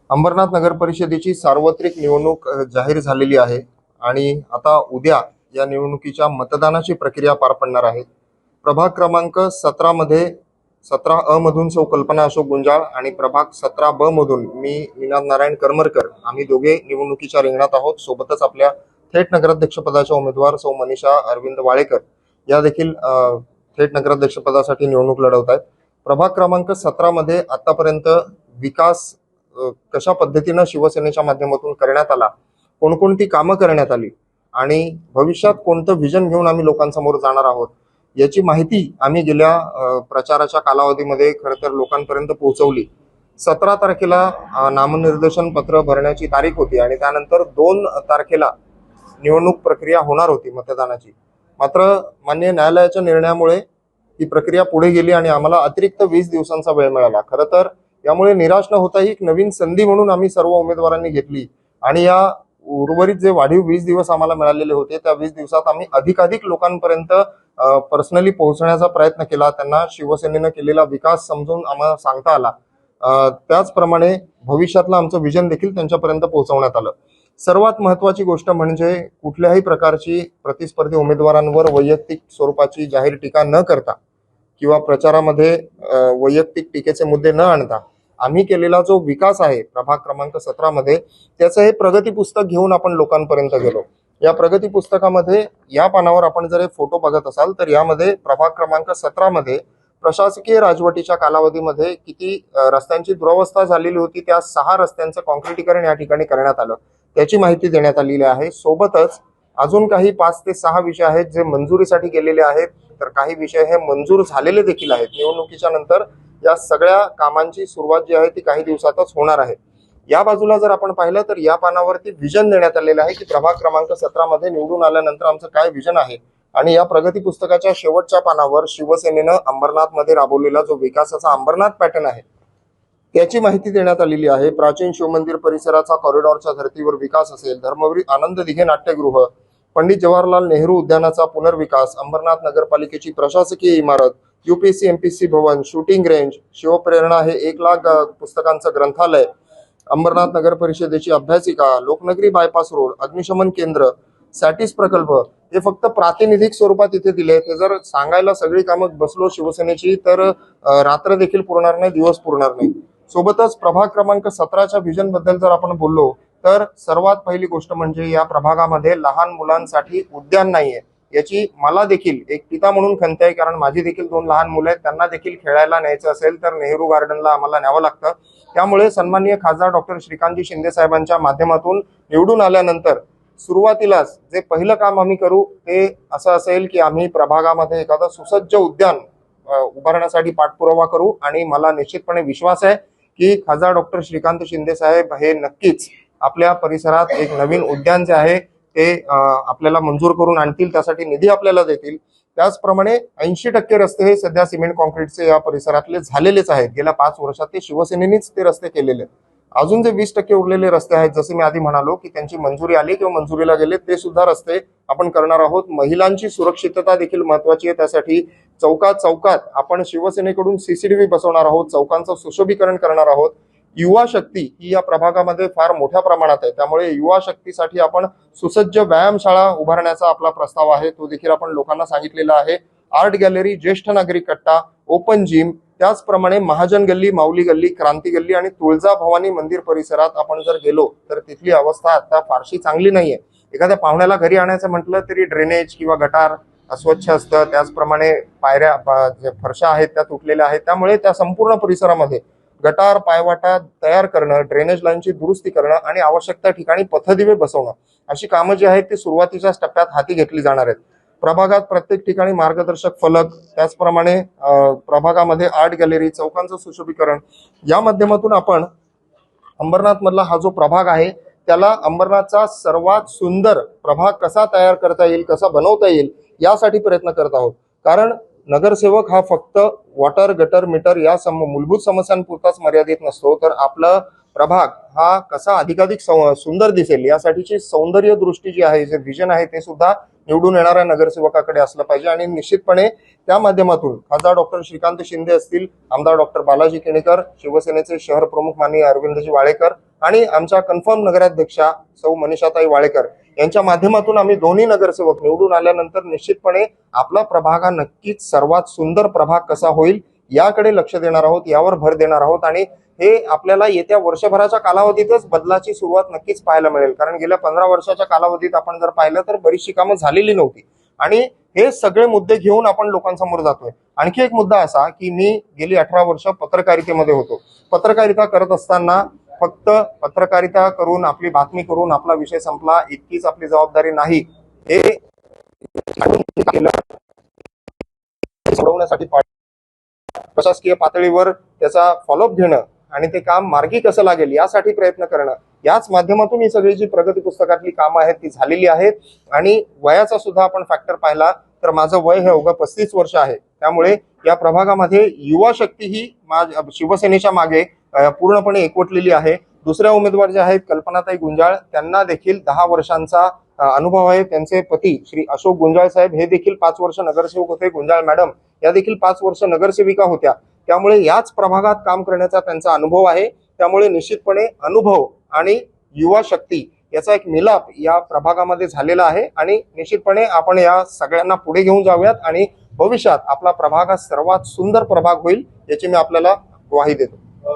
अंबरनाथ नगर परिषदेची सार्वत्रिक निवडणूक जाहीर झालेली आहे आणि आता उद्या या निवडणुकीच्या मतदानाची प्रक्रिया पार पडणार आहे। प्रभाग क्रमांक 17 मध्ये 17 अ मधून सौ कल्पना अशोक गुंजाळ आणि प्रभाग 17 ब मधून मी निनाद नारायण करमरकर आम्ही दोघे निवडणुकीच्या रिंगणात आहोत। सोबतच आपल्या थेट नगराध्यक्ष पदाच्या उमेदवार सौ मनीषा अरविंद वाळेकर या देखील थेट नगराध्यक्ष पदासाठी निवडणूक लढवत आहेत। प्रभाग क्रमांक 17 मध्ये आतापर्यंत विकास कशा पद्धतीने शिवसेनेच्या माध्यमातून करण्यात आला, कोणकोणती कामं करण्यात आली आणि भविष्यात कोणतं विजन घेऊन आम्ही लोकांसमोर जाणार आहोत याची माहिती आम्ही गेल्या प्रचाराच्या कालावधीमध्ये खरं तर लोकांपर्यंत पोहोचवली। 17 तारखेला नामनिर्देशन पत्र भरण्याची तारीख होती आणि त्यानंतर 2 तारखेला निवडणूक प्रक्रिया होणार होती मतदानाची। मात्र माननीय न्यायालयाच्या निर्णयामुळे ही प्रक्रिया पुढे गेली आणि आम्हाला अतिरिक्त 20 दिवसांचा वेळ मिळाला। खरं तर यामुळे निराश न होता ही एक नवीन संधी म्हणून आम्ही सर्व उमेदवारांनी घेतली आणि या उर्वरित जे वाढीव 20 दिवस आम्हाला मिळालेले होते त्या 20 दिवसात आम्ही अधिकाधिक लोकांपर्यंत पर्सनली पोहोचण्याचा प्रयत्न केला। त्यांना शिवसेनेने केलेला विकास समजून आम्हाला सांगता आला। त्याचप्रमाणे भविष्यातलं आमचं विजन देखील त्यांच्यापर्यंत पोहोचवण्यात आलं। सर्वात महत्त्वाची गोष्ट म्हणजे कुठल्याही प्रकारची प्रतिस्पर्धी उमेदवारांवर वैयक्तिक स्वरूपाची जाहीर टीका न करता किंवा प्रचारामध्ये वैयक्तिक टीकेचे मुद्दे न आणता आम्ही केलेला जो विकास आहे प्रभाग क्रमांक 17 मध्ये त्याचं हे प्रगती पुस्तक घेऊन आपण लोकांपर्यंत गेलो। या प्रगती पुस्तकामध्ये या पानावर आपण जर फोटो बघत असाल तर यामध्ये प्रभाग क्रमांक 17 मध्ये प्रशासकीय राजवटीच्या कालावधीमध्ये किती रस्त्यांची दुरवस्था झालेली होती त्या 6 रस्त्यांचं कॉन्क्रीटीकरण या ठिकाणी करण्यात आलं त्याची माहिती देण्यात आलेली आहे। सोबतच अजून काही 5 ते 6 विषय आहेत जे मंजुरीसाठी गेलेले आहेत, तर काही विषय हे मंजूर झालेले देखील आहेत। निवडणुकीच्या नंतर या सगळ्या कामांची सुरुवात जी आहे ती काही दिवसातच होणार आहे। या बाजूला जर आपण पाहिलं तर या पानावरती विजन देण्यात आलेलं आहे की प्रभाग क्रमांक 17 मध्ये निवडून आल्यानंतर आमचं काय विजन आहे आणि या प्रगती पुस्तकाच्या शेवटच्या पानावर शिवसेनेनं अंबरनाथ मध्ये राबवलेला जो विकासाचा अंबरनाथ पॅटर्न आहे त्याची माहिती देण्यात आलेली आहे। प्राचीन शिवमंदिर परिसराचा कॉरिडॉरच्या धर्तीवर विकास असेल, धर्मवीर आनंद दिघे नाट्यगृह, पंडित जवाहरलाल नेहरू उद्यानाचा पुनर्विकास, अंबरनाथ नगरपालिकेची प्रशासकीय इमारत, यूपीएससी एमपीसी भवन, शूटिंग रेंज, शिवप्रेरणा हे 1 लाख पुस्तकांचं ग्रंथालय, अंबरनाथ नगर परिषदेची अभ्यासिका, लोकनगरी बायपास रोड, अग्निशमन केंद्र, सॅटिस प्रकल्प हे फक्त प्रातिनिधिक स्वरूपात इथे दिले। ते जर सांगायला सगळी कामं बसलो शिवसेनेची तर रात्र देखील पुरणार नाही, दिवस पुरणार नाही। सोबतच प्रभाग क्रमांक 17च्या व्हिजन बद्दल जर आपण बोललो तर सर्वात पहिली गोष्ट म्हणजे या प्रभागामध्ये लहान मुलांसाठी उद्यान नाहीये याची मला देखील एक पिता म्हणून खंत आहे, कारण माझी देखील 2 लहान मुलं आहेत। त्यांना देखील खेळायला न्यायचं असेल तर नेहरू गार्डनला आम्हाला न्यावं लागतं। त्यामुळे सन्माननीय खासदार डॉक्टर श्रीकांतजी शिंदे साहेबांच्या माध्यमातून निवडून आल्यानंतर सुरुवातीलाच जे पहिलं काम आम्ही करू ते असं असेल की आम्ही प्रभागामध्ये एखादं सुसज्ज उद्यान उभारण्यासाठी पाठपुरावा करू आणि मला निश्चितपणे विश्वास आहे की खासदार डॉक्टर श्रीकांत शिंदे साहेब हे नक्कीच आपल्या परिसरात एक नवीन उद्यान जे आहे ते आपल्याला मंजूर करून आणतील, त्यासाठी निधी आपल्याला देतील। त्याचप्रमाणे 80% रस्ते हे सध्या सिमेंट कॉन्क्रीटचे या परिसरातले झालेलेच आहेत। गेल्या 5 वर्षात ते शिवसेनेनेच ते रस्ते केलेले आहेत। अजून जे 20% उरलेले रस्ते आहेत जसे मी आधी म्हणालो की त्यांची मंजुरी आली किंवा मंजुरीला गेले ते सुद्धा रस्ते आपण करणार आहोत। महिलांची सुरक्षितता देखील महत्वाची आहे, त्यासाठी चौकात आपण शिवसेनेकडून सीसीटीव्ही बसवणार आहोत, चौकांचं सुशोभीकरण करणार आहोत। युवा शक्ती ही या प्रभागामध्ये फार मोठ्या प्रमाणात आहे, त्यामुळे युवा शक्तीसाठी आपण सुसज्ज व्यायामशाळा उभारण्याचा आपला प्रस्ताव आहे, तो देखील आपण लोकांना सांगितलेला आहे। आर्ट गॅलरी, ज्येष्ठ नागरिक कट्टा, ओपन जिम, त्याचप्रमाणे महाजन गल्ली, माऊली गल्ली, क्रांती गल्ली आणि तुळजाभवानी मंदिर परिसरात आपण जर गेलो तर तिथली अवस्था आता फारशी चांगली नाहीये। एखाद्या पाहुण्याला घरी आणायचं म्हटलं तरी ड्रेनेज किंवा गटार अस्वच्छ असतं, त्याचप्रमाणे पायऱ्या फरशा आहेत त्या तुटलेल्या आहेत। त्यामुळे त्या संपूर्ण परिसरामध्ये गटार, पायवाटा तयार करणं, ड्रेनेज लाईनची दुरुस्ती करणं आणि आवश्यक त्या ठिकाणी पथदिवे बसवणं अशी कामं जी आहेत ती सुरुवातीच्या टप्प्यात हाती घेतली जाणार आहेत। प्रभागात प्रत्येक ठिकाणी मार्गदर्शक फलक, त्याचप्रमाणे प्रभागामध्ये आर्ट गॅलरी, चौकांचं सुशोभीकरण या माध्यमातून आपण अंबरनाथ मधला हा जो प्रभाग आहे त्याला अंबरनाथचा सर्वात सुंदर प्रभाग कसा तयार करता येईल, कसा बनवता येईल यासाठी प्रयत्न करत आहोत। कारण नगरसेवक हा फक्त वॉटर, गटर, मीटर या मूलभूत समस्यांपुरताच मर्यादित नसतो, तर आपला प्रभाग हा कसा अधिकाधिक सुंदर दिसेल यासाठीची सौंदर्य दृष्टी जी आहे, जे विजन आहे ते सुद्धा निवडून येणाऱ्या नगरसेवकाकडे असलं पाहिजे। आणि निश्चितपणे त्या माध्यमातून खासदार डॉक्टर श्रीकांत शिंदे असतील, आमदार डॉक्टर बालाजी केणेकर, शिवसेनेचे शहर प्रमुख माननीय अरविंदजी वाळेकर आणि आमच्या कन्फर्म नगराध्यक्षा सौ मनीषाताई वाळेकर यांच्या माध्यमातून आम्ही दोन्ही नगरसेवक निवडून आल्यानंतर निश्चितपणे आपला प्रभाग हा नक्कीच सर्वात सुंदर प्रभाग कसा होईल याकडे लक्ष देणार आहोत, यावर भर देणार आहोत आणि हे आपल्याला येत्या वर्षभराच्या कालावधीतच बदलाची सुरुवात नक्कीच पाहायला मिळेल. कारण गेल्या 15 वर्षाच्या कालावधीत आपण जर पाहिलं तर बरीचशी कामं झालेली नव्हती आणि हे सगळे मुद्दे घेऊन आपण लोकांसमोर जातोय. आणखी एक मुद्दा असा की मी गेली 18 वर्ष पत्रकारितेमध्ये होतो. पत्रकारिता करत असताना फक्त पत्रकारिता करून आपली बातमी करून आपला विषय संपला इतकीच आपली जबाबदारी नाही, हे सोडवण्यासाठी प्रशासकीय पातळीवर त्याचा फॉलोअप घेणं आणि ते काम मार्गी कसं लागेल यासाठी प्रयत्न करणं, याच माध्यमातून ही सगळी जी प्रगती पुस्तकातली कामं आहेत ती झालेली आहेत. आणि वयाचा सुद्धा आपण फॅक्टर पाहिला तर माझं वय हे अवघं 35 वर्ष आहे. त्यामुळे या प्रभागामध्ये युवा शक्ती ही शिवसेनेच्या मागे पूर्णपणे एकवटलेली आहे. दुसऱ्या उमेदवार जे आहेत कल्पनाताई गुंजाळ, त्यांना देखील 10 वर्षांचा अनुभव आहे. त्यांचे पती श्री अशोक गुंजाळ साहेब हे देखील 5 वर्ष नगरसेवक होते. गुंजाळ मॅडम या देखील 5 वर्ष नगरसेविका होत्या. त्यामुळे याच प्रभागात काम करण्याचा त्यांचा अनुभव आहे. त्यामुळे निश्चितपणे अनुभव आणि युवा शक्ती याचा एक मिलाप या प्रभागामध्ये झालेला आहे आणि निश्चितपणे आपण या सगळ्यांना पुढे घेऊन जाऊयात आणि भविष्यात आपला प्रभाग हा सर्वात सुंदर प्रभाग होईल याची मी आपल्याला ग्वाही देतो.